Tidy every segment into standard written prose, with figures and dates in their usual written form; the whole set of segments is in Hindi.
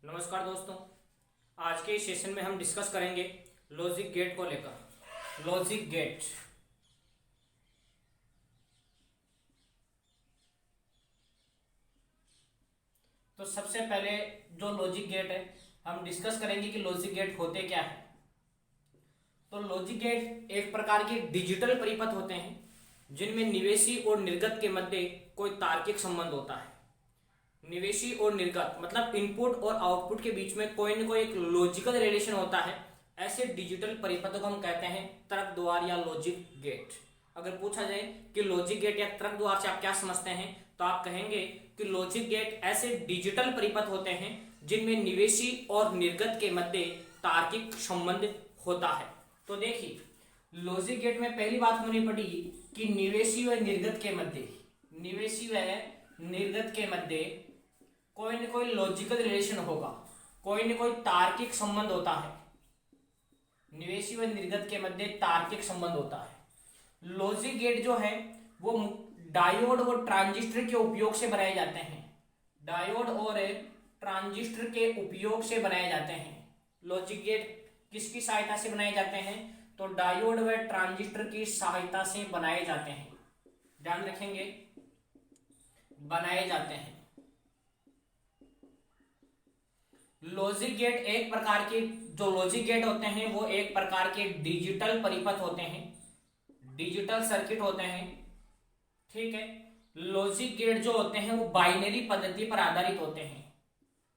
नमस्कार दोस्तों, आज के इस सेशन में हम डिस्कस करेंगे लॉजिक गेट को लेकर। लॉजिक गेट तो सबसे पहले जो लॉजिक गेट है हम डिस्कस करेंगे कि लॉजिक गेट होते क्या है। तो लॉजिक गेट एक प्रकार के डिजिटल परिपथ होते हैं जिनमें निवेशी और निर्गत के मध्य कोई तार्किक संबंध होता है। निवेशी और निर्गत मतलब इनपुट और आउटपुट के बीच में कोई न कोई एक लॉजिकल रिलेशन होता है। ऐसे डिजिटल परिपथों को हम कहते हैं तर्क द्वार या लॉजिक गेट। अगर पूछा जाए कि लॉजिक गेट या तर्क द्वार से आप क्या समझते हैं, तो आप कहेंगे कि लॉजिक गेट ऐसे डिजिटल परिपथ होते हैं जिनमें निवेशी और निर्गत के मध्य तार्किक संबंध होता है। तो देखिए, लॉजिक गेट में पहली बात हमने पढ़ी कि निवेशी व निर्गत के मध्य, निवेशी व निर्गत के मध्य कोई न कोई लॉजिकल रिलेशन होगा, कोई न कोई तार्किक संबंध होता है। निवेशी व निर्गत के मध्य तार्किक संबंध होता है। लॉजिक गेट जो है वो डायोड और ट्रांजिस्टर के उपयोग से बनाए जाते हैं। डायोड और ट्रांजिस्टर के उपयोग से बनाए जाते हैं। लॉजिक गेट किसकी सहायता से बनाए जाते हैं? तो डायोड व ट्रांजिस्टर की सहायता से बनाए जाते हैं। ध्यान रखेंगे, बनाए जाते हैं। लॉजिक गेट एक प्रकार के जो लॉजिक गेट होते हैं वो एक प्रकार के डिजिटल परिपथ होते हैं, डिजिटल सर्किट होते हैं। ठीक है, लॉजिक गेट जो होते हैं वो बाइनरी पद्धति पर आधारित होते हैं।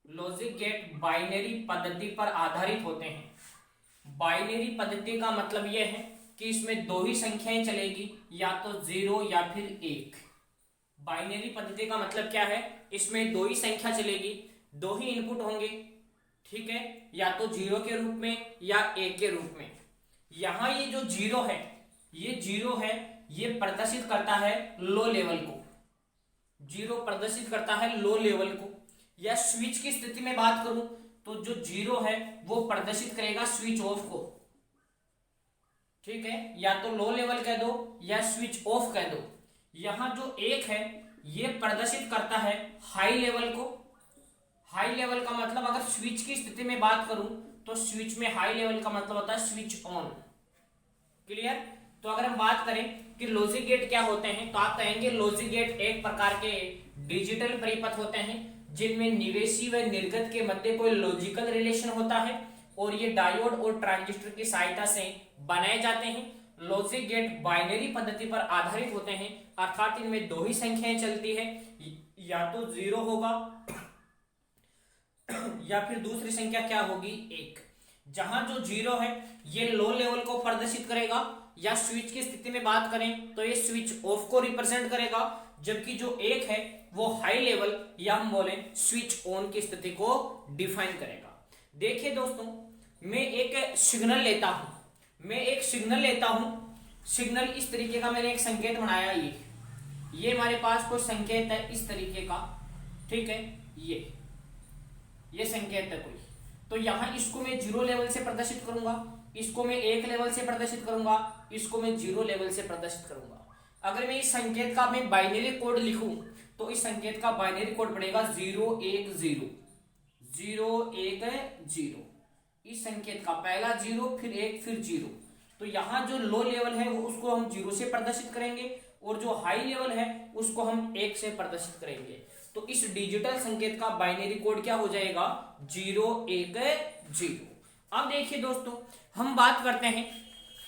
लॉजिक गेट बाइनरी पद्धति पर आधारित होते हैं। बाइनरी पद्धति का मतलब यह है कि इसमें दो ही संख्याएं चलेगी, या तो 0 या फिर 1। बाइनरी पद्धति का मतलब क्या है? इसमें दो ही संख्या चलेगी, दो ही इनपुट होंगे। ठीक है, या तो 0 के रूप में या 1 के रूप में। यहां ये जो 0 है, ये 0 है, ये प्रदर्शित करता है लो लेवल को। 0 प्रदर्शित करता है लो लेवल को। या स्विच की स्थिति में बात करूं तो जो 0 है वो प्रदर्शित करेगा स्विच ऑफ को। ठीक है, या तो लो लेवल कह दो या स्विच ऑफ कह दो। यहां जो 1 है ये प्रदर्शित करता है हाई लेवल को। हाई लेवल का मतलब अगर स्विच की स्थिति में बात करूं तो स्विच में हाई लेवल का मतलब होता है स्विच ऑन। क्लियर? तो अगर हम बात करें कि लॉजिक गेट क्या होते हैं, तो आप कहेंगे लॉजिक गेट एक प्रकार के डिजिटल परिपथ होते हैं जिनमें निवेशी व निर्गत के मध्य कोई लॉजिकल रिलेशन होता है और ये डायोड और ट्रांजिस्टर की सहायता से बनाए जाते हैं। लॉजिक गेट बाइनरी पद्धति पर आधारित होते हैं, अर्थात इनमें दो ही संख्याएं चलती है, या तो 0 होगा या फिर दूसरी संख्या क्या होगी? 1। जहां जो 0 है ये लो लेवल को प्रदर्शित करेगा, या स्विच की स्थिति में बात करें तो ये स्विच ऑफ को रिप्रेजेंट करेगा, जबकि जो 1 है वो हाई लेवल या हम बोले स्विच ऑन की स्थिति को डिफाइन करेगा। देखिए दोस्तों, मैं एक सिग्नल लेता हूं, सिग्नल इस तरीके का मैंने एक संकेत बनाया। ये हमारे पास कोई संकेत है इस तरीके का। ठीक है, ये संकेत है कोई। तो यहां इसको मैं 0 लेवल से प्रदर्शित करूंगा, इसको मैं 1 लेवल से प्रदर्शित करूंगा, इसको मैं 0 लेवल से प्रदर्शित करूंगा। अगर मैं इस संकेत का मैं बाइनरी कोड लिखूं तो इस संकेत का बाइनरी कोड बनेगा 0 1 0 0 1 0। इस संकेत का पहला 0 फिर 1 फिर 0। तो यहां जो लो लेवल है वो उसको हम 0 से प्रदर्शित करेंगे और जो हाई लेवल है उसको हम 1 से प्रदर्शित करेंगे। तो इस डिजिटल संकेत का बाइनरी कोड क्या हो जाएगा? 0 1 0। अब देखिए दोस्तों, हम बात करते हैं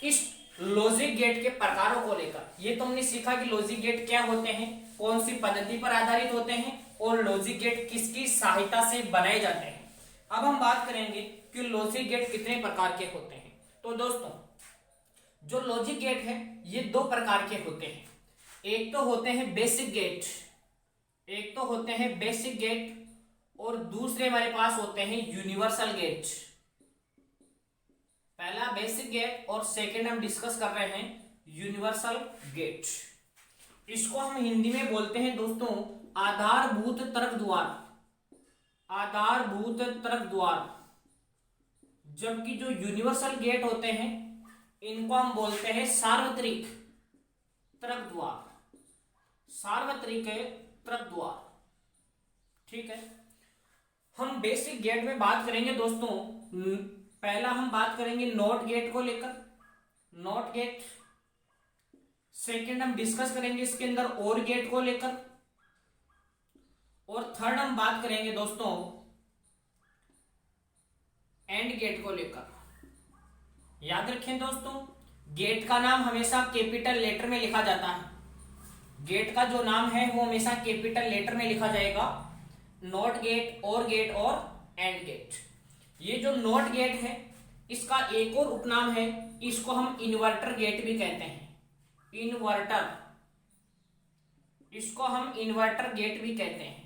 इस लॉजिक गेट के प्रकारों को लेकर। ये तो हमने सीखा कि लॉजिक गेट क्या होते हैं, कौन सी पद्धति पर आधारित होते हैं और लॉजिक गेट किसकी सहायता से बनाए जाते हैं। अब हम बात करेंगे कि लॉजिक गेट कितने प्रकार के होते हैं। तो दोस्तों, जो लॉजिक गेट है ये दो प्रकार के होते हैं। एक तो होते हैं बेसिक गेट, और दूसरे हमारे पास होते हैं यूनिवर्सल गेट। पहला बेसिक गेट और सेकंड हम डिस्कस कर रहे हैं यूनिवर्सल गेट। इसको हम हिंदी में बोलते हैं दोस्तों आधारभूत तर्क द्वार। आधारभूत तर्क द्वार। जबकि जो यूनिवर्सल गेट होते हैं इनको हम बोलते हैं सार्वत्रिक तर्क द्वार। सार्वत्रिक तर्क द्वार। ठीक है, हम बेसिक गेट में बात करेंगे दोस्तों। पहला हम बात करेंगे नॉट गेट को लेकर, नॉट गेट। सेकंड हम डिस्कस करेंगे इसके अंदर और गेट को लेकर, और थर्ड हम बात करेंगे दोस्तों एंड गेट को लेकर। याद रखें दोस्तों, गेट का नाम हमेशा कैपिटल लेटर में लिखा जाता है। गेट का जो नाम है वो हमेशा कैपिटल लेटर में लिखा जाएगा। नॉट गेट, और गेट और एंड गेट। ये जो नॉट गेट है इसका एक और उपनाम है, इसको हम इन्वर्टर गेट भी कहते हैं। इन्वर्टर, इसको हम इन्वर्टर गेट भी कहते हैं।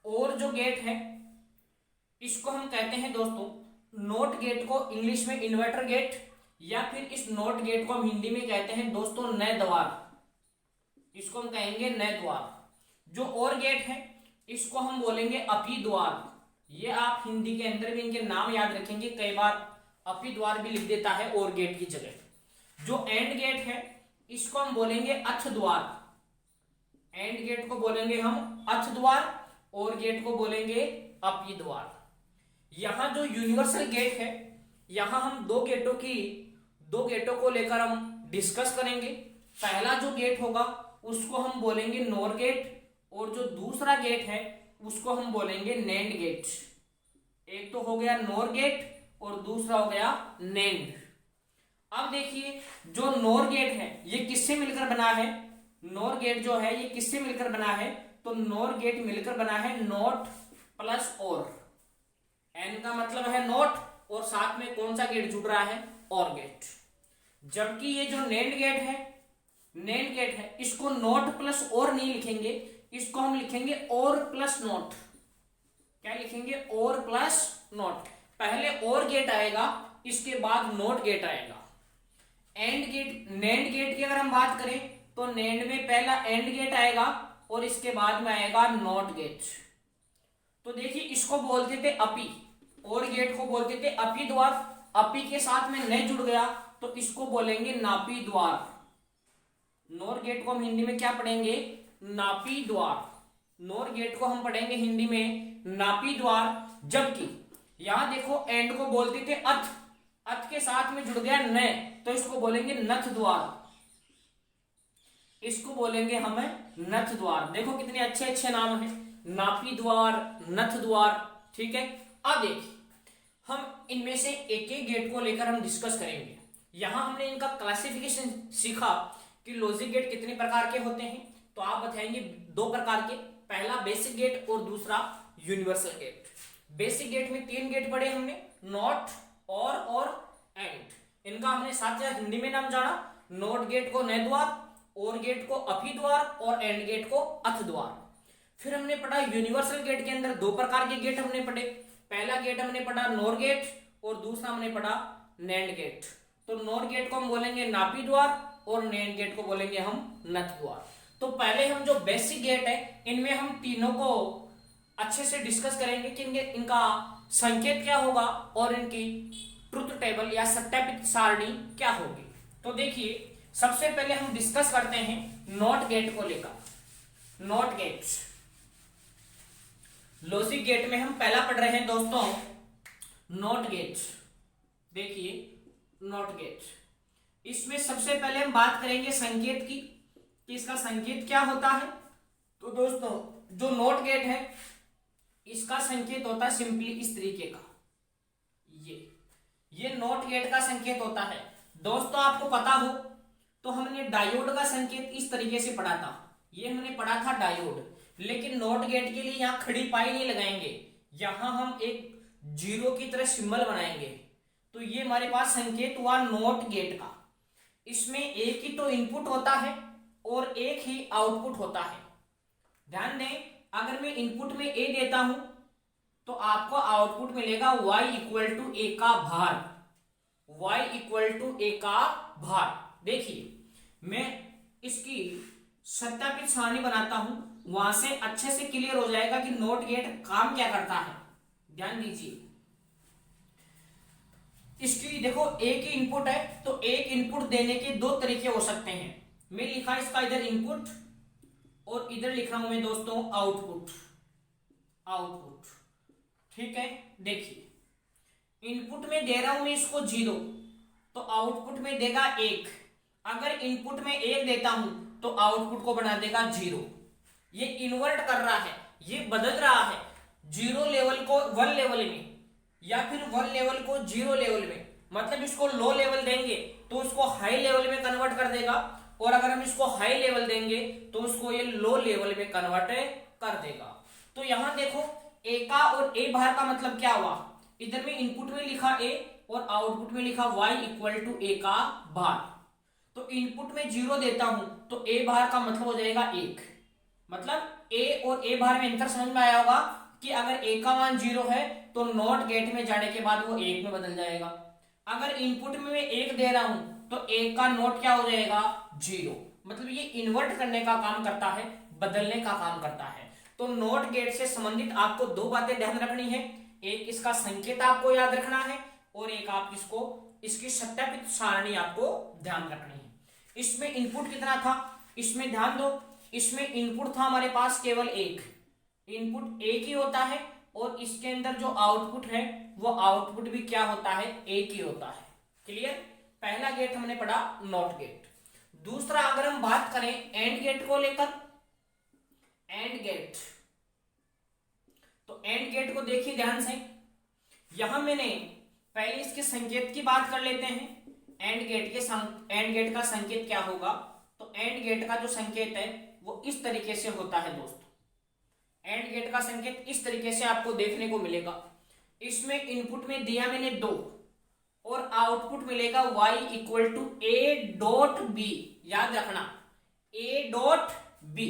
और जो गेट है इसको हम कहते हैं दोस्तों, नॉट गेट को इंग्लिश में इन्वर्टर गेट, या फिर इस नॉट गेट को हम हिंदी में कहते हैं दोस्तों नए द्वार। इसको हम कहेंगे नए द्वार। जो और गेट है इसको हम बोलेंगे अपी द्वार। ये आप हिंदी के अंदर भी इनके नाम याद रखेंगे, कई बार अपी द्वार भी लिख देता है और गेट की जगह। जो एंड गेट है इसको हम बोलेंगे अथ द्वार। एंड गेट को बोलेंगे हम अथ द्वार, और गेट को बोलेंगे अपी द्वार। यहां जो यूनिवर्सल गेट है, यहां हम दो गेटों को लेकर हम डिस्कस करेंगे। पहला जो गेट होगा उसको हम बोलेंगे नॉर गेट, और जो दूसरा गेट है उसको हम बोलेंगे नैंड गेट। एक तो हो गया नॉर गेट और दूसरा हो गया नैंड। अब देखिए, जो नॉर गेट है ये किससे मिलकर बना है? नॉर गेट जो है ये किससे मिलकर बना है? तो नॉर गेट मिलकर बना है नॉट प्लस और। एन का मतलब है नॉट, और साथ में कौन सा गेट जुड़ रहा है? और गेट। जबकि ये जो नैंड गेट है इसको नॉट प्लस और नहीं लिखेंगे, इसको हम लिखेंगे और प्लस नॉट। क्या लिखेंगे? और प्लस नॉट। पहले और गेट आएगा, इसके बाद नॉट गेट आएगा। एंड गेट, नैंड गेट की अगर हम बात करें तो नैंड में पहला एंड गेट आएगा और इसके बाद में आएगा नॉट गेट। तो देखिए, इसको बोलते थे अपी, और गेट को बोलते थे अपी द्वार। अपी के साथ में न जुड़ गया तो इसको बोलेंगे नापी द्वार। नॉर गेट को हम हिंदी में क्या पढ़ेंगे? नापी द्वार। नॉर गेट को हम पढ़ेंगे हिंदी में नापी द्वार। जबकि यहां देखो, एंड को बोलते थे अथ, अथ के साथ में जुड़ गया न, तो इसको बोलेंगे नथ द्वार। इसको बोलेंगे हमें नथ द्वार। देखो कितने अच्छे अच्छे नाम है, नापी द्वार, नथ द्वार। ठीक है, अब देखिए, हम इनमें से एक एक गेट को लेकर हम डिस्कस करेंगे। यहां हमने इनका क्लासिफिकेशन सीखा कि लॉजिक गेट कितने प्रकार के होते हैं, तो आप बताएंगे दो प्रकार के। पहला बेसिक गेट और दूसरा यूनिवर्सल गेट। बेसिक गेट में तीन गेट पढ़े हमने, नॉट, और एंड। इनका हमने साथ साथ हिंदी में नाम जाना। नॉट गेट को नए द्वार, और गेट को अपी द्वार, और एंड गेट को अथ द्वार। फिर हमने पढ़ा यूनिवर्सल गेट के अंदर दो प्रकार के गेट हमने पढ़े। पहला गेट हमने पढ़ा नॉर गेट, और दूसरा हमने पढ़ा नैंड गेट। तो नॉर गेट को हम बोलेंगे नापी द्वार, और नैंड गेट को बोलेंगे हम नथ द्वार। तो पहले हम जो बेसिक गेट है इनमें हम तीनों को अच्छे से डिस्कस करेंगे कि इनका संकेत क्या होगा और इनकी ट्रुथ टेबल या सत्यापित सारणी क्या होगी। तो देखिए, सबसे पहले हम डिस्कस करते हैं नॉट गेट को लेकर। नॉट गेट, लॉजिक गेट में हम पहला पढ़ रहे हैं दोस्तों नॉट गेट। देखिए, नॉट गेट, इसमें सबसे पहले हम बात करेंगे संकेत की कि इसका संकेत क्या होता है। तो दोस्तों, जो नॉट गेट है इसका संकेत होता है सिंपली इस तरीके का। ये नॉट गेट का संकेत होता है। दोस्तों, आपको पता हो तो हमने डायोड का संकेत इस तरीके से पढ़ा था। ये हमने पढ़ा था डायोड। लेकिन नॉट गेट के लिए यहाँ खड़ी पाई नहीं लगाएंगे, यहां हम एक जीरो की तरह सिंबल बनाएंगे। तो ये हमारे पास संकेत हुआ नॉट गेट का। इसमें एक ही तो इनपुट होता है और एक ही आउटपुट होता है। ध्यान दें, अगर मैं इनपुट में ए देता हूं तो आपको आउटपुट मिलेगा y इक्वल टू ए का भार। y इक्वल टू ए का भार। देखिए, मैं इसकी सत्यापित सारणी बनाता हूं, वहां से अच्छे से क्लियर हो जाएगा कि नॉट गेट काम क्या करता है। ध्यान दीजिए, इसकी देखो एक ही इनपुट है, तो एक इनपुट देने के दो तरीके हो सकते हैं। मैं लिखा इसका इधर इनपुट और इधर लिख रहा हूं मैं दोस्तों आउटपुट। ठीक है, देखिए इनपुट में दे रहा हूं मैं इसको 0, तो आउटपुट में देगा 1। अगर इनपुट में 1 देता हूं तो आउटपुट को बना देगा 0। ये इन्वर्ट कर रहा है, ये बदल रहा है 0 लेवल को 1 लेवल में, या फिर 1 लेवल को 0 लेवल में। मतलब इसको लो लेवल देंगे तो उसको हाई लेवल में कन्वर्ट कर देगा, और अगर हम इसको हाई लेवल देंगे तो उसको ये लो लेवल में कन्वर्ट कर देगा। तो यहां देखो ए का और ए बाहर का मतलब क्या हुआ, इधर में इनपुट में लिखा ए और आउटपुट में लिखा y इक्वल टू ए का बाहर। तो इनपुट में 0 देता हूं तो ए बाहर का मतलब हो जाएगा 1। मतलब ए और ए बाहर में अंतर समझ में आया होगा कि अगर ए का मान 0 है तो नॉट गेट में जाने के बाद वो 1 में बदल जाएगा। अगर इनपुट में मैं 1 दे रहा हूं तो 1 का नॉट क्या हो जाएगा 0। मतलब ये इन्वर्ट करने का काम करता है, बदलने का काम करता है। तो नॉट गेट से संबंधित आपको दो बातें ध्यान रखनी है, एक इसका संकेत आपको याद रखना है और एक आप इसको इसकी सत्यापित सारणी आपको ध्यान रखनी है। इसमें इनपुट कितना था, इसमें ध्यान दो, इसमें इनपुट था हमारे पास केवल 1, इनपुट 1 ही होता है, और इसके अंदर जो आउटपुट है वो आउटपुट भी क्या होता है 1 ही होता है। क्लियर, पहला गेट हमने पढ़ा नॉट गेट। दूसरा अगर हम बात करें एंड गेट को लेकर, एंड गेट, तो एंड गेट को देखिए ध्यान से, यहां मैंने पहले इसके संकेत की बात कर लेते हैं। एंड गेट का संकेत क्या होगा, तो एंड गेट का जो संकेत है वो इस तरीके से होता है दोस्तों। एंड गेट का संकेत इस तरीके से आपको देखने को मिलेगा। इसमें इनपुट में दिया मैंने 2 और आउटपुट मिलेगा y equal to A dot B. याद रखना A dot B.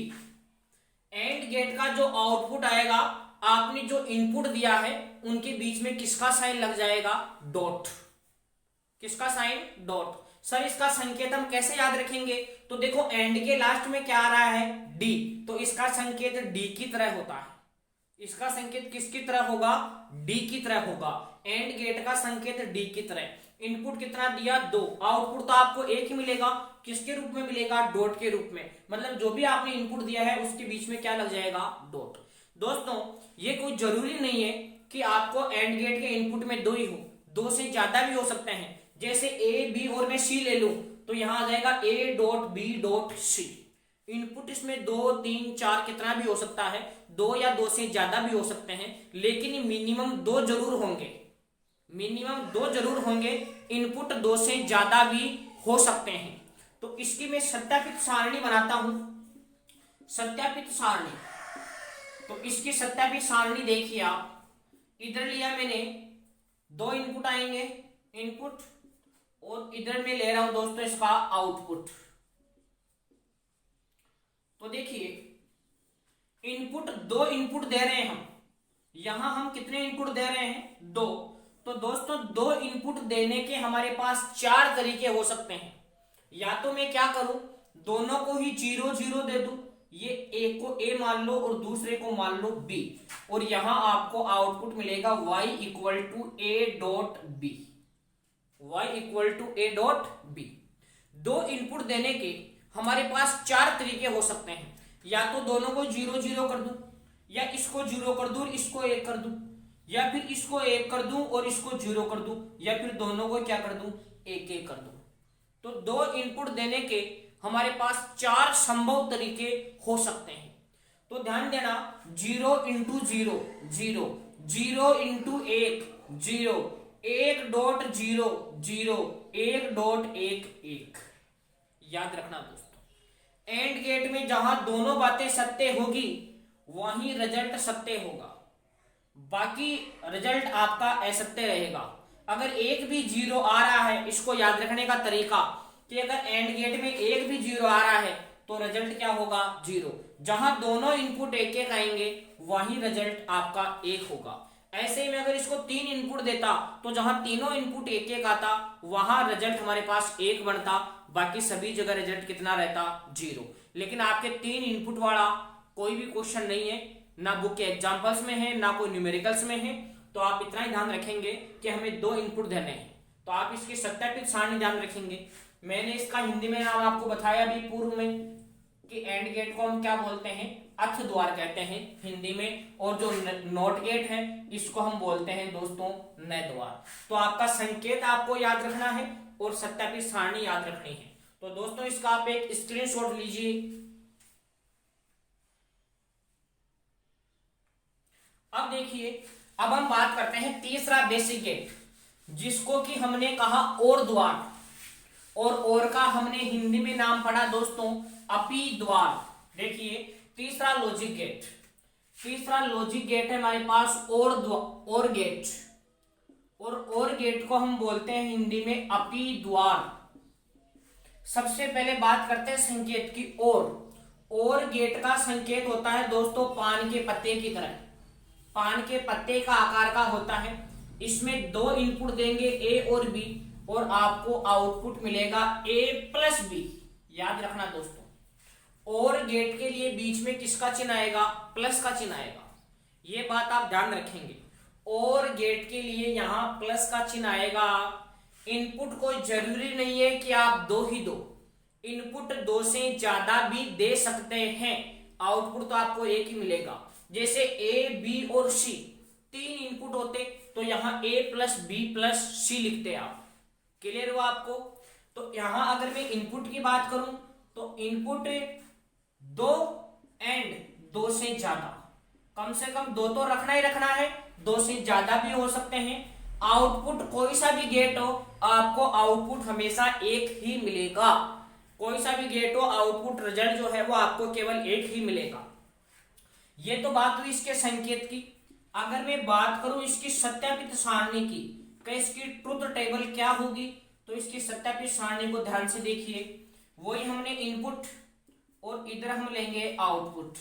And gate का जो आउटपुट आएगा, आपने जो इनपुट दिया है उनके बीच में किसका साइन लग जाएगा, डॉट। किसका साइन, डॉट। सर इसका संकेत हम कैसे याद रखेंगे, तो देखो एंड के लास्ट में क्या आ रहा है, डी, तो इसका संकेत डी की तरह होता है। इसका संकेत किसकी तरह होगा, डी की तरह होगा। एंड गेट का संकेत डी की तरह। इनपुट कितना दिया 2, आउटपुट तो आपको 1 ही मिलेगा, किसके रूप में मिलेगा, डॉट के रूप में। मतलब जो भी आपने इनपुट दिया है उसके बीच में क्या लग जाएगा, डॉट। दोस्तों ये कोई जरूरी नहीं है कि आपको एंड गेट के इनपुट में 2 ही हो, 2 से ज्यादा भी हो सकते हैं। जैसे ए बी और मैं सी ले लूं तो यहां आ जाएगा A dot B dot C. Input इसमें 2 3 4 कितना भी हो सकता है, 2 या 2 से ज्यादा भी हो सकते हैं, लेकिन मिनिमम 2 जरूर होंगे, मिनिमम 2 जरूर होंगे। इनपुट 2 से ज्यादा भी हो सकते हैं। तो इसकी मैं सत्यापित सारणी बनाता हूं, सत्यापित सारणी। तो इसकी सत्यापित सारणी देखिए आप, इधर लिया मैंने 2 इनपुट आएंगे, इनपुट, और इधर मैं ले रहा हूं दोस्तों इसका आउटपुट। तो देखिए इनपुट 2 इनपुट दे रहे हैं हम, यहां हम कितने इनपुट दे रहे हैं, 2। तो दोस्तों 2 इनपुट देने के हमारे पास 4 तरीके हो सकते हैं। या तो मैं क्या करूं, दोनों को ही 0 0 दे दूं, ये एक को ए मान लो और दूसरे को मान लो बी, और यहां आपको आउटपुट मिलेगा y equal to A dot B, y equal to A dot B. 2 input देने के हमारे पास 4 तरीके हो सकते हैं। या तो दोनों को 0 0 कर दूं, या इसको 0 कर दूं, इसको 1 कर दूं, या फिर इसको 1 कर दूं और इसको 0 कर दूं, या फिर दोनों को क्या कर दूं, 1 1 कर दूं। तो 2 इनपुट देने के हमारे पास 4 संभव तरीके हो सकते हैं। तो ध्यान देना, 0 इंटू 0 0, 0 इंटू 1 0, 1 डॉट 0 0, 1 डॉट 1 1। याद रखना दोस्तों, एंड गेट में जहां दोनों बातें सत्य होगी वहीं रिजल्ट सत्य होगा, बाकी रिजल्ट आपका असत्य रहेगा। अगर एक भी 0 आ रहा है, इसको याद रखने का तरीका कि अगर एंड गेट में एक भी 0 आ रहा है तो रिजल्ट क्या होगा, 0। जहां दोनों इनपुट 1 1 आएंगे वहीं रिजल्ट आपका 1 होगा। ऐसे में अगर इसको 3 इनपुट देता तो जहां तीनों इनपुट 1 1 आता वहां रिजल्ट हमारे पास 1 बनता, बाकी सभी जगह रिजल्ट कितना रहता, 0। लेकिन आपके 3 इनपुट वाला कोई भी क्वेश्चन नहीं है, ना बुक के एग्जाम्पल्स में है ना कोई न्यूमेरिकल्स में है। तो आप इतना ही ध्यान रखेंगे कि हमें 2 इनपुट देने हैं। तो आप इसकी सत्यापित सारणी ध्यान रखेंगे। मैंने इसका हिंदी में नाम आपको बताया भी पूर्व में कि एंड गेट को हम क्या बोलते हैं, अथ द्वार कहते हैं हिंदी में, और जो नॉट गेट है इसको हम बोलते हैं दोस्तों न द्वार। तो आपका संकेत आपको याद रखना है और सत्यापित सारणी याद रखनी है। तो दोस्तों इसका आप एक स्क्रीनशॉट लीजिए। अब देखिए, अब हम बात करते हैं तीसरा बेसिक गेट, जिसको कि हमने कहा और द्वार, और का हमने हिंदी में नाम पढ़ा दोस्तों अपी द्वार। देखिए तीसरा लॉजिक गेट, तीसरा लॉजिक गेट है हमारे पास और गेट, और गेट को हम बोलते हैं हिंदी में अपी द्वार। सबसे पहले बात करते हैं संकेत की। और गेट का संकेत होता है दोस्तों पान के पत्ते की तरह, पान के पत्ते का आकार का होता है। इसमें दो इनपुट देंगे ए और बी, और आपको आउटपुट मिलेगा ए प्लस बी। याद रखना दोस्तों, और गेट के लिए बीच में किसका चिन्ह आएगा? प्लस का चिन्ह आएगा। ये बात आप ध्यान रखेंगे, और गेट के लिए यहां प्लस का चिन्ह आएगा। इनपुट कोई जरूरी नहीं है कि आप दो ही दो, इनपुट दो से ज्यादा भी दे सकते हैं, आउटपुट तो आपको एक ही मिलेगा। जैसे ए बी और सी तीन इनपुट होते तो यहां ए प्लस बी प्लस सी लिखते आप। क्लियर हुआ आपको? तो यहां अगर मैं इनपुट की बात करूं तो इनपुट दो एंड दो से ज्यादा, कम से कम दो तो रखना ही रखना है, दो से ज्यादा भी हो सकते हैं। आउटपुट कोई सा भी गेट हो आपको आउटपुट हमेशा एक ही मिलेगा, कोई सा भी गेट हो आउटपुट रिजल्ट जो है वो आपको केवल एक ही मिलेगा। ये तो बात हुई इसके संकेत की। अगर मैं बात करूं इसकी सत्यापित सारणी की, कि इसकी ट्रुथ टेबल क्या होगी, तो इसकी सत्यापित सारणी को ध्यान से देखिए। वही हमने इनपुट और इधर हम लेंगे आउटपुट।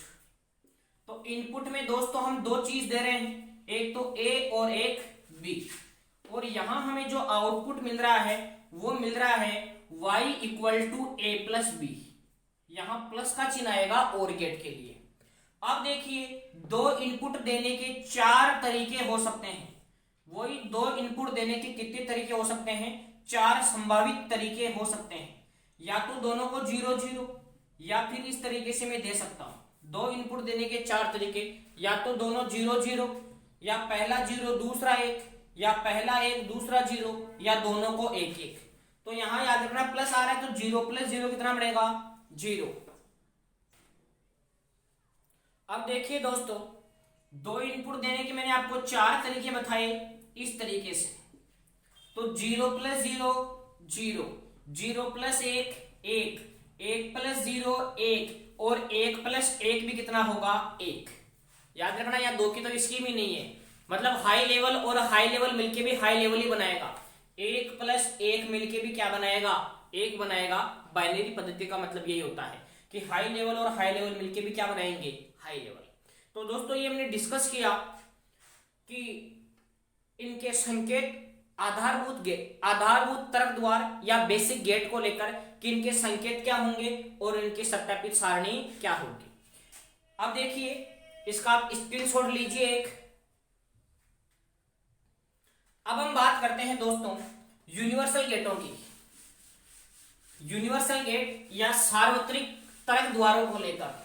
तो इनपुट में दोस्तों हम दो चीज दे रहे हैं, एक तो ए और एक बी, और यहां हमें जो आउटपुट मिल रहा है वो मिल रहा है y equal to A plus B. यहां प्लस का चिन्ह आएगा और गेट के लिए। अब देखिए दो इनपुट देने के चार तरीके हो सकते हैं। वही दो इनपुट देने के कितने तरीके हो सकते हैं? चार संभावित तरीके हो सकते हैं। या तो दोनों को 0 0, या फिर इस तरीके से मैं दे सकता हूं। दो इनपुट देने के चार तरीके, या तो दोनों 0 0, या पहला 0 दूसरा 1, या पहला 1 दूसरा 0, या दोनों को 1 1। तो यहां याद रखना प्लस आ रहा है तो 0 प्लस 0 कितना बनेगा? 0। अब देखिए दोस्तों, दो इनपुट देने के मैंने आपको चार तरीके बताए इस तरीके से। तो 0 प्लस 0 0, 0 प्लस 1 1, 1 प्लस 0 1, और 1 प्लस 1 भी कितना होगा? 1। याद रखना यहाँ दो की तो स्कीम ही नहीं है, मतलब हाई लेवल और हाई लेवल मिलके भी हाई लेवल ही बनाएगा। 1 प्लस 1 मिलके भी क्या बनाएगा? 1 बनाएगा। बाइनरी पद्धति का मतलब यही होता है कि हाई लेवल और हाई लेवल मिलके भी क्या बनाएंगे? High level. तो दोस्तों ये हमने डिस्कस किया कि इनके संकेत आधारभूत तर्क द्वार या बेसिक गेट को लेकर कि इनके संकेत क्या होंगे और इनकी सत्यापित सारणी क्या होगी। अब देखिए इसका आप स्क्रीनशॉट लीजिए एक। अब हम बात करते हैं दोस्तों यूनिवर्सल गेटों की। यूनिवर्सल गेट या सार्वत्रिक तर्क द्वारों को लेकर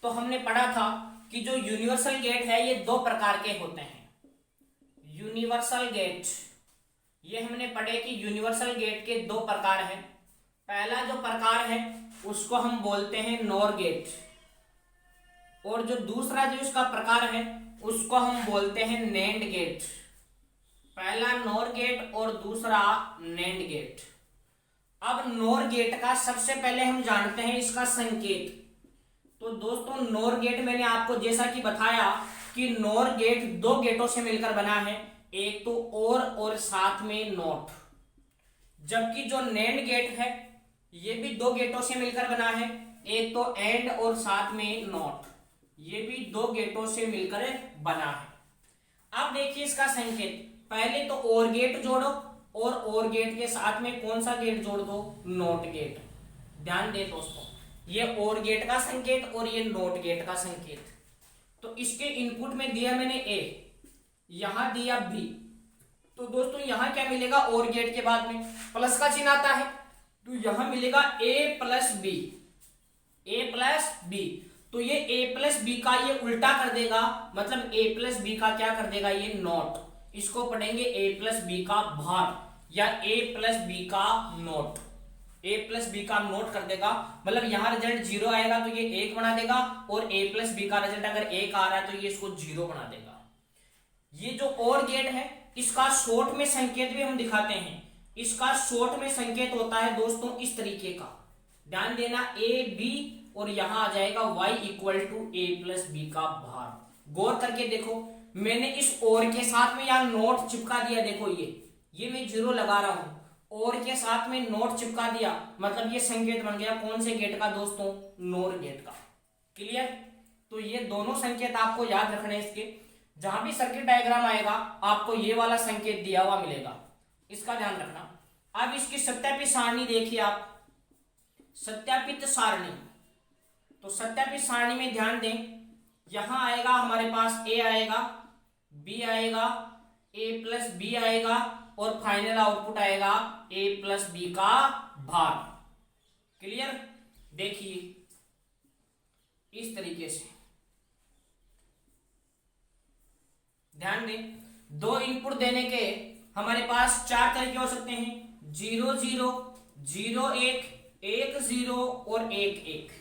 तो हमने पढ़ा था कि जो यूनिवर्सल गेट है ये दो प्रकार के होते हैं। यूनिवर्सल गेट, ये हमने पढ़े कि यूनिवर्सल गेट के दो प्रकार हैं। पहला जो प्रकार है उसको हम बोलते हैं नॉर गेट, और जो दूसरा जो इसका प्रकार है उसको हम बोलते हैं नैंड गेट। पहला नॉर गेट और दूसरा नैंड गेट। अब नॉर गेट का सबसे पहले हम जानते हैं इसका संकेत। तो दोस्तों नॉर गेट मैंने आपको जैसा कि बताया कि नॉर गेट दो गेटों से मिलकर बना है, एक तो और साथ में नॉट। जबकि जो नैंड गेट है ये भी दो गेटों से मिलकर बना है, एक तो एंड और साथ में नॉट। ये भी दो गेटों से मिलकर बना है। अब देखिए इसका संकेत, पहले तो और गेट जोड़ो और गेट के साथ में कौन सा गेट जोड़ दो? Not gate. ध्यान दे दोस्तों, ये और गेट का संकेत और ये नॉट गेट का संकेत। तो इसके इनपुट में दिया मैंने ए, यहां दिया बी। तो दोस्तों यहां क्या मिलेगा? और गेट के बाद में प्लस का चिन्ह आता है, तो यहां मिलेगा ए प्लस बी, ए प्लस बी। तो ये a प्लस बी का ये उल्टा कर देगा, मतलब a प्लस बी का क्या कर देगा, ये नॉट। इसको पढ़ेंगे a प्लस बी का भार या a प्लस बी का नोट। a प्लस बी का नोट कर देगा, मतलब यहां रिजल्ट 0 आएगा तो ये 1 बना देगा, और a प्लस बी का रिजल्ट अगर 1 आ रहा है तो ये इसको 0 बना देगा। ये जो और गेट है इसका शॉर्ट में संकेत भी हम दिखाते हैं। इसका शॉर्ट में संकेत होता है दोस्तों इस तरीके का, ध्यान देना, a b और यहां आ जाएगा y equal to a plus B का भार। गौर करके देखो, मैंने इस और के साथ में यहां नोट चिपका दिया, देखो ये मैं 0 लगा रहा हूं, और के साथ में नोट चिपका दिया, मतलब ये संकेत बन गया कौन से गेट का दोस्तों, नोर गेट का। क्लियर? तो ये दोनों संकेत आपको याद रखने इसके, जहां भी सर्किट डायग्राम आएगा आपको ये वाला संकेत दिया हुआ मिलेगा, इसका ध्यान रखना। अब इसकी सत्यापित सारणी देखिए आप, सत्यापित सारणी, तो सत्यापित सारणी में ध्यान दें, यहां आएगा हमारे पास a आएगा, b आएगा, a प्लस बी आएगा, और फाइनल आउटपुट आएगा a प्लस बी का भार। क्लियर? देखिए इस तरीके से ध्यान दें, दो इनपुट देने के हमारे पास 4 तरीके हो सकते हैं, 0 0, 0 1, 1 0 और 1 1।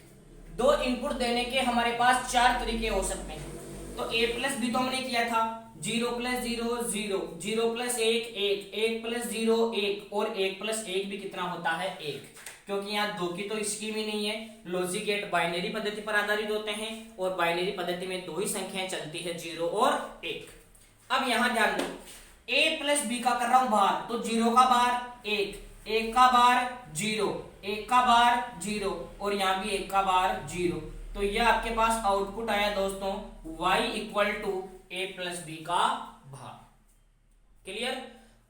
दो इनपुट देने के हमारे पास 4 तरीके हो सकते हैं। तो a प्लस बी तो हमने किया था, 0 प्लस 0 0, 0 प्लस 1 1, 1 प्लस 0 1, और 1 प्लस 1 भी कितना होता है, 1, क्योंकि यहाँ दो की तो स्कीम ही नहीं है। लॉजिक गेट बाइनरी पद्धति पर आधारित होते हैं, और बाइनरी पद्धति में दो ही संख्याएं चलती है, 0 और 1। अब यहां ध्यान दो, a प्लस बी का कर रहा हूं भार, तो 0 का भार 1, 1 का भार 0, 1 का भार 0, और यहां भी 1 का भार 0। तो यह आपके पास आउटपुट आया दोस्तों y equal to a plus B का भार। क्लियर?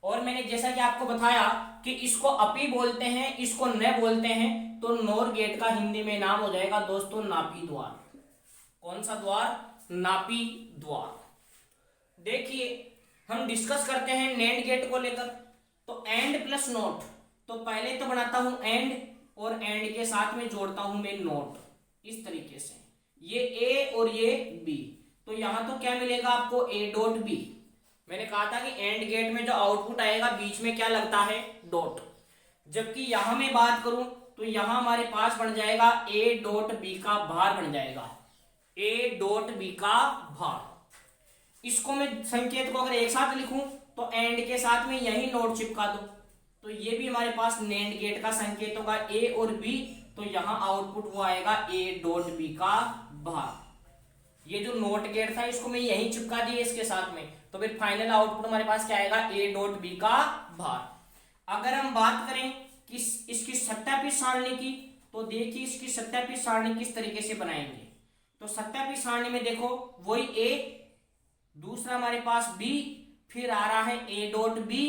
और मैंने जैसा कि आपको बताया कि इसको अपी बोलते हैं, इसको न बोलते हैं, तो नोर गेट का हिंदी में नाम हो जाएगा दोस्तों नापी द्वार। कौन सा द्वार? नापी द्वार। देखिए हम डिस्कस करते हैं नैंड गेट को लेकर। तो एंड प्लस नोट, तो पहले तो बनाता हूं एंड, और एंड के साथ में जोड़ता हूं मैं नोट, इस तरीके से, ये a और ये b। तो यहां तो क्या मिलेगा आपको, a डॉट b। मैंने कहा था कि एंड गेट में जो आउटपुट आएगा बीच में क्या लगता है, डॉट। जबकि यहां मैं बात करूं तो यहां हमारे पास बन जाएगा a डॉट b का भार बन जाएगा, a डॉट b का भार। इसको मैं संकेत को अगर एक साथ लिखूं तो एंड के साथ में यही नोट चिपका दो, तो ये भी हमारे पास नैंड गेट का संकेत होगा a और b। तो यहां आउटपुट वो आएगा a डॉट b का भार। ये जो नोट गेट था इसको मैं यही चिपका दिया इसके साथ में, तो फिर फाइनल आउटपुट हमारे पास क्या आएगा, a डॉट b का भार। अगर हम बात करें कि इसकी सत्यापित सारणी की, तो देखिए इसकी सत्यापित सारणी किस तरीके से बनाएंगे। तो सत्यापित सारणी में देखो वही a, दूसरा हमारे पास b, फिर आ रहा है a डॉट b,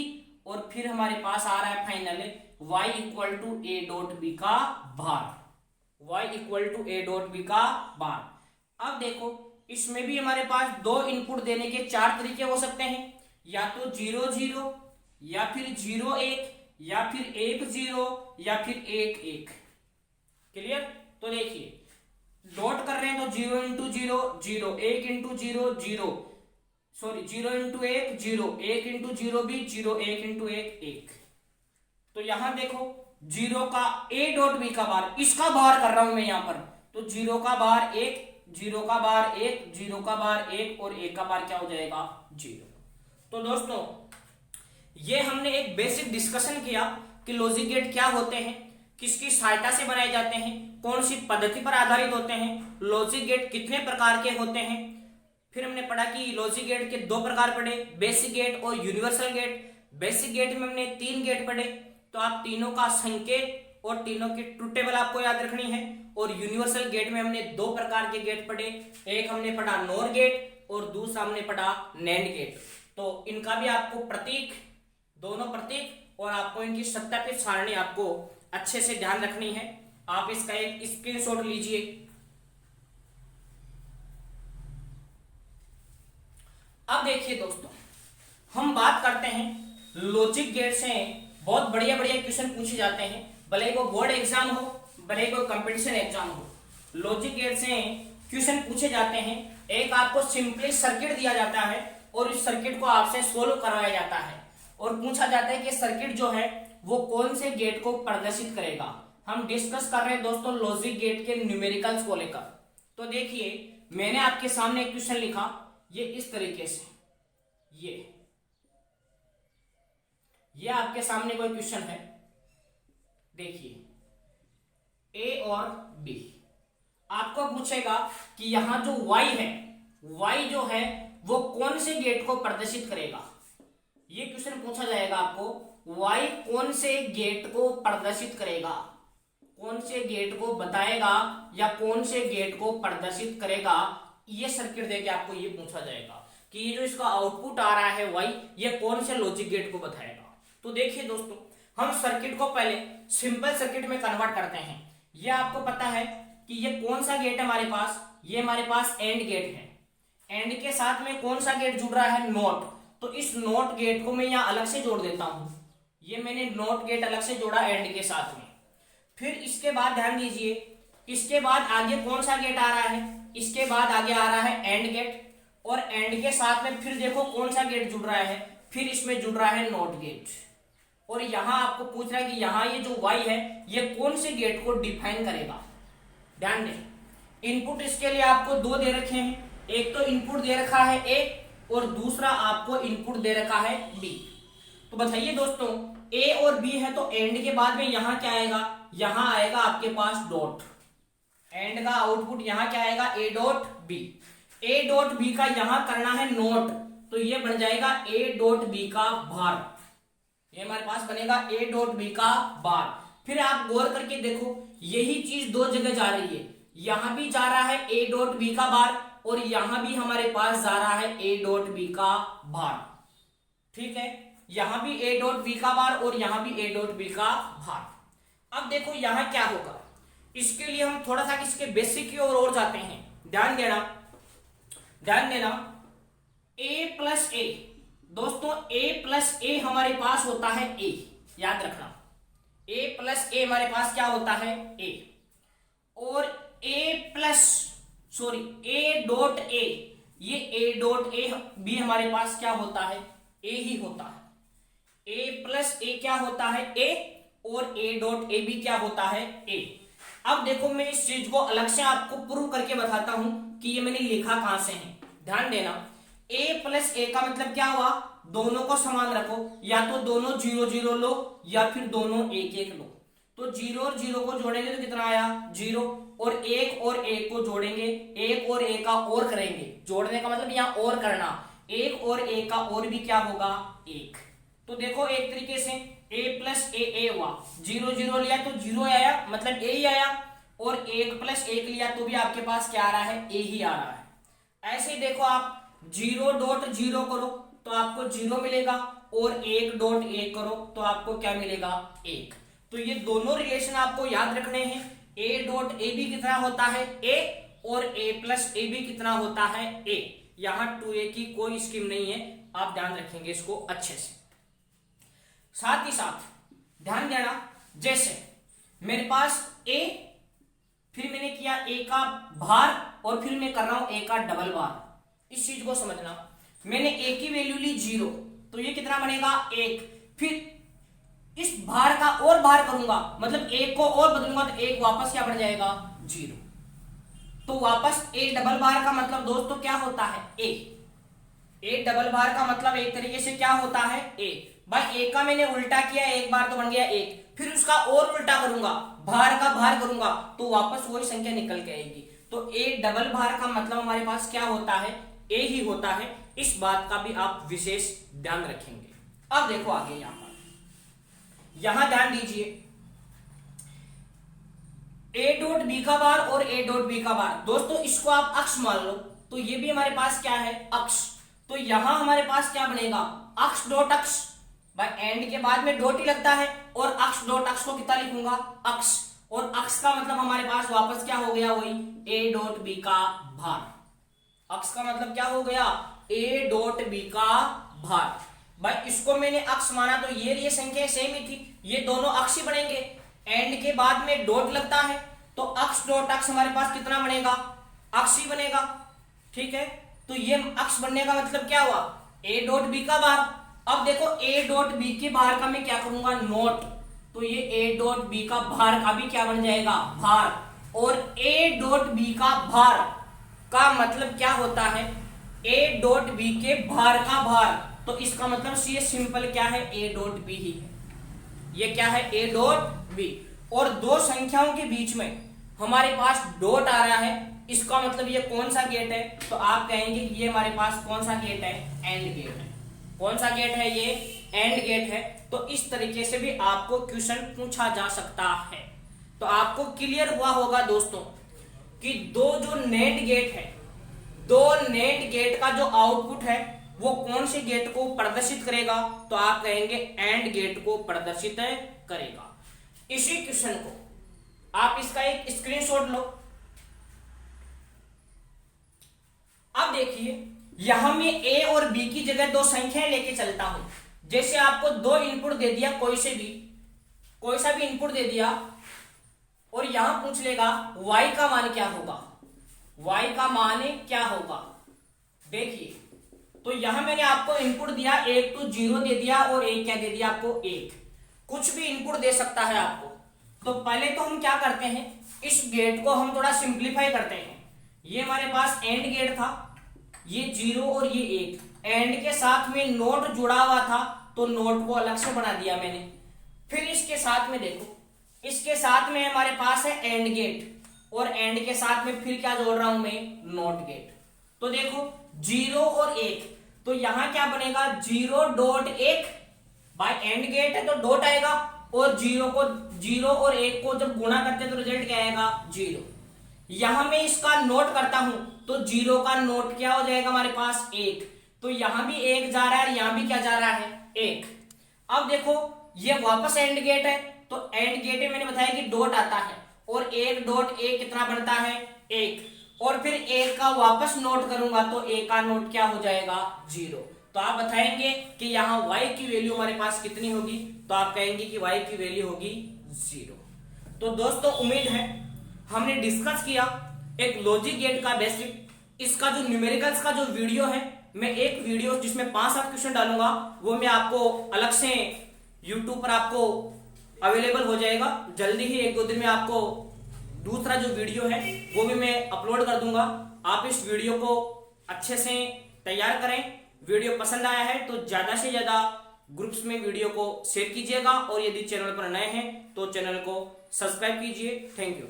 और फिर हमारे पास आ रहा है final y equal to a dot b का भार, y equal to a dot b का भार। अब देखो इसमें भी हमारे पास दो इनपुट देने के 4 तरीके हो सकते हैं, या तो 0 0, या फिर 0 1, या फिर 1 0, या फिर 1 1। क्लियर? तो देखिए डॉट कर रहे हैं तो 0 into 0 0, 1 into 0 0, sorry 0 into 1 0, 1 into 0 भी 0, 1 इंटू 1 1। तो यहां देखो 0 का a डॉट b का भार, इसका भार कर रहा हूं मैं यहां पर, तो 0 का भार 1, 0 का भार 1, 0 का भार 1, और 1 का भार क्या हो जाएगा, 0। तो दोस्तों ये हमने एक बेसिक डिस्कशन किया कि लॉजिक गेट क्या होते हैं, किसकी सहायता से बनाए जाते हैं, कौन सी पद्धति पर आधारित होते हैं, लॉजिक गेट कितने प्रकार के होते हैं। फिर हमने पढ़ा कि लॉजिक गेट के 2 प्रकार पढ़े, बेसिक गेट और यूनिवर्सल गेट। बेसिक गेट में हमने 3 गेट पढ़े, तो आप तीनों का संकेत और तीनों की ट्रुथ टेबल आपको याद रखनी है। और यूनिवर्सल गेट में हमने 2 प्रकार के गेट पढ़े, एक हमने पढ़ा नोर गेट और दूसरा हमने पढ़ा नैंड गेट। तो इनका भी आपको प्रतीक, दोनों प्रतीक, और आपको इनकी सत्यापित सारणी आपको अच्छे से ध्यान रखनी है। आप इसका एक स्क्रीनशॉट लीजिए। अब देखिए दोस्तों हम बात करते हैं लॉजिक गेट से बहुत बढ़िया बढ़िया क्वेश्चन पूछे जाते हैं, भले वो बोर्ड एग्जाम हो, भले वो कंपटीशन एग्जाम हो। लॉजिक गेट से क्वेश्चन पूछे जाते हैं, एक आपको सिंपली सर्किट दिया जाता है और इस सर्किट को आपसे सोल्व करवाया जाता है और पूछा जाता है कि सर्किट जो है वो कौन से गेट को प्रदर्शित करेगा। हम डिस्कस कर रहे हैं दोस्तों लॉजिक गेट के न्यूमेरिकल्स को लेकर। तो देखिए मैंने आपके सामने एक क्वेश्चन लिखा, ये इस तरीके से, ये आपके सामने कोई क्वेश्चन है, देखिए ए और बी। आपको पूछेगा कि यहां जो y है, y जो है वो कौन से गेट को प्रदर्शित करेगा। ये क्वेश्चन पूछा जाएगा आपको, y कौन से गेट को प्रदर्शित करेगा, कौन से गेट को बताएगा या कौन से गेट को प्रदर्शित करेगा। ये सर्किट देके आपको ये पूछा जाएगा कि ये जो इसका आउटपुट आ रहा है y, ये कौन से लॉजिक गेट को बताएगा। तो देखिए दोस्तों, हम सर्किट को पहले सिंपल सर्किट में कन्वर्ट करते हैं। ये आपको पता है कि ये कौन सा गेट है हमारे पास, ये हमारे पास एंड गेट है। एंड के साथ में कौन सा गेट जुड़ रहा है, नॉट। तो इस नॉट गेट को मैं यहाँ अलग से जोड़ देता हूं, ये मैंने नॉट गेट अलग से जोड़ा एंड के साथ में। फिर इसके बाद ध्यान दीजिए, इसके बाद आगे कौन सा गेट आ रहा है, इसके बाद आगे आ रहा है एंड गेट, और एंड के साथ में फिर देखो कौन सा गेट जुड़ रहा है, फिर इसमें जुड़ रहा है नॉट गेट। और यहां आपको पूछ रहा है कि यहां ये जो y है ये कौन से गेट को डिफाइन करेगा। ध्यान दें, इनपुट इसके लिए आपको दो दे रखे हैं, एक तो इनपुट दे रखा है a और दूसरा आपको इनपुट दे रखा है b। तो बताइए दोस्तों, a और b है तो एंड के बाद में यहां क्या आएगा, यहां आएगा आपके पास डॉट। एंड का आउटपुट यहां क्या आएगा, a dot b। a dot b का यहां करना है नोट, तो ये बन जाएगा a डॉट b का बार। ये हमारे पास बनेगा a डॉट b का बार। फिर आप गौर करके देखो, यही चीज दो जगह जा रही है, यहां भी जा रहा है a डॉट b का बार और यहां भी हमारे पास जा रहा है a डॉट b का बार। ठीक है, यहां भी a डॉट b का बार और यहां भी a डॉट b का बार। अब देखो यहां क्या होगा, इसके लिए हम थोड़ा सा इसके बेसिक की ओर जाते हैं। ध्यान देना, ध्यान देना, a प्लस ए, दोस्तों a प्लस ए हमारे पास होता है a, याद रखना a प्लस ए हमारे पास क्या होता है a, और a डॉट ए, ये a डॉट ए भी हमारे पास क्या होता है, a ही होता है। a प्लस ए क्या होता है a, और a डॉट ए भी क्या होता है a। अब देखो मैं इस चीज को अलग से आपको प्रूव करके बताता हूं कि ये मैंने लिखा कहां से है। ध्यान देना, a प्लस ए का मतलब क्या हुआ, दोनों को समान रखो, या तो दोनों 0 0 लो या फिर दोनों 1 1 लो। तो 0 और 0 को जोड़ेंगे तो कितना आया 0, और 1 और 1 को जोड़ेंगे, 1 और 1 का और करेंगे, जोड़ने का मतलब यहाँ और करना, 1 और 1 का और भी क्या होगा 1। तो देखो एक तरीके से a प्लस ए हुआ, 0 0 लिया तो 0 आया, मतलब a ही आया, और 1 प्लस 1 लिया तो भी आपके पास क्या आ रहा है, a ही आ रहा है। ऐसे ही देखो आप 0 डॉट 0 करो तो आपको 0 मिलेगा, और 1 डॉट 1 करो तो आपको क्या मिलेगा 1। तो ये दोनों रिलेशन आपको याद रखने हैं, a डॉट ए भी कितना होता है a, और a प्लस ए भी कितना होता है a। यहां 2a की कोई स्कीम नहीं है, आप ध्यान रखेंगे इसको अच्छे से। साथ ही साथ ध्यान देना, जैसे मेरे पास a, फिर मैंने किया a का भार, और फिर मैं कर रहा हूं a का डबल बार। इस चीज को समझना, मैंने a की वैल्यू ली 0, तो ये कितना बनेगा 1। फिर इस भार का और भार करूंगा, मतलब 1 को और बदलूंगा तो 1 वापस क्या बन जाएगा 0। तो वापस a डबल बार का मतलब दोस्तों क्या होता है a डबल बार का मतलब एक तरीके से क्या होता है a। भाई a का मैंने उल्टा किया, एक बार तो बन गया 1, फिर उसका और उल्टा करूंगा, भार का भार करूंगा तो वापस वही संख्या निकल के आएगी। तो a डबल भार का मतलब हमारे पास क्या होता है a ही होता है। इस बात का भी आप विशेष ध्यान रखेंगे। अब देखो आगे यहां ध्यान दीजिए, a डॉट बी का बार और a डॉट बी का बार, दोस्तों इसको आप अक्ष मान लो, तो ये भी हमारे पास क्या है अक्ष। तो यहां हमारे पास क्या बनेगा अक्ष डॉट अक्ष, भाई एंड के बाद में डॉट ही लगता है, और अक्ष डॉट अक्ष को कितना लिखूंगा अक्ष, और अक्ष का मतलब हमारे पास वापस क्या हो गया वही a डॉट बी का भार। अक्ष का मतलब क्या हो गया a डॉट बी का भार। भाई इसको मैंने अक्ष माना तो ये संख्या सेम ही थी, ये दोनों अक्ष ही बनेंगे। एंड के बाद में डॉट लगता है तो अक्ष डॉट अक्ष हमारे पास कितना बनेगा अक्ष ही बनेगा। ठीक है, तो ये अक्ष बनने का मतलब क्या हुआ, ए डॉट बी का भार। अब देखो ए डॉट बी के भार का मैं क्या करूंगा, नोट, तो ये ए डॉट बी का भार का भी क्या बन जाएगा, भार। और ए डॉट बी का भार का मतलब क्या होता है, ए डॉट बी के भार का भार, तो इसका मतलब ये सिंपल क्या है, ए डॉट बी ही है। ये क्या है, ए डॉट बी। और दो संख्याओं के बीच में हमारे पास डॉट आ रहा है, इसका मतलब ये कौन सा गेट है, तो आप कहेंगे कि ये हमारे पास कौन सा गेट है, एंड गेट है। कौन सा गेट है, ये एंड गेट है। तो इस तरीके से भी आपको क्वेश्चन पूछा जा सकता है। तो आपको क्लियर हुआ होगा दोस्तों कि दो जो नेट गेट है, दो नेट गेट का जो आउटपुट है वो कौन से गेट को प्रदर्शित करेगा, तो आप कहेंगे एंड गेट को प्रदर्शित करेगा। इसी क्वेश्चन को आप इसका एक स्क्रीनशॉट लो। अब देखिए यहां मैं ए और बी की जगह दो संख्याएं लेके चलता हूं। जैसे आपको दो इनपुट दे दिया, कोई सा भी इनपुट दे दिया, और यहां पूछ लेगा y का मान क्या होगा, y का मान क्या होगा। देखिए तो यहां मैंने आपको इनपुट दिया, एक तो 0 दे दिया और एक क्या दे दिया आपको, 1। कुछ भी इनपुट दे सकता है आपको। तो पहले तो हम क्या करते हैं, इस गेट को हम थोड़ा सिंप्लीफाई करते हैं। ये हमारे पास एंड गेट था, ये 0 और ये 1, एंड के साथ में नोट जुड़ा हुआ था तो नोट को अलग से बना दिया मैंने। फिर इसके साथ में देखो, इसके साथ में हमारे पास है एंड गेट, और एंड के साथ में फिर क्या जोड़ रहा हूं मैं, नोट गेट। तो देखो 0 और 1, तो यहां क्या बनेगा, 0.1 बाय एंड गेट है तो डॉट आएगा, और 0 और 1 को जब गुणा करते हैं तो रिजल्ट क्या आएगा, 0। यहां मैं इसका नोट करता हूं तो 0 का नोट क्या हो जाएगा हमारे पास, 1। तो यहां भी 1 जा रहा है, यहां भी क्या जा रहा है, 1। अब देखो ये वापस एंड गेट है, तो एंड गेट में मैंने बताया कि डॉट आता है, और 1.1 कितना बनता है, 1। और फिर 1 का वापस नोट करूंगा तो 1 का नोट क्या हो जाएगा, 0। तो आप बताएंगे कि यहाँ y की वैल्यू हमारे पास कितनी होगी, तो आप कहेंगे कि y की वैल्यू होगी 0। तो दोस्तों उम्मीद है हमने डिस्कस किया एक लॉजिक गेट का बेसिक। इसका जो न्यूमेरिकल्स का जो वीडियो है, मैं एक वीडियो जिसमें 5-7 क्वेश्चन डालूंगा, वो मैं आपको अलग से यूट्यूब पर आपको अवेलेबल हो जाएगा। जल्दी ही 1-2 दिन में आपको दूसरा जो वीडियो है वो भी मैं अपलोड कर दूंगा। आप इस वीडियो को अच्छे से तैयार करें। वीडियो पसंद आया है तो ज्यादा से ज्यादा ग्रुप्स में वीडियो को शेयर कीजिएगा, और यदि चैनल पर नए हैं तो चैनल को सब्सक्राइब कीजिए। Thank you.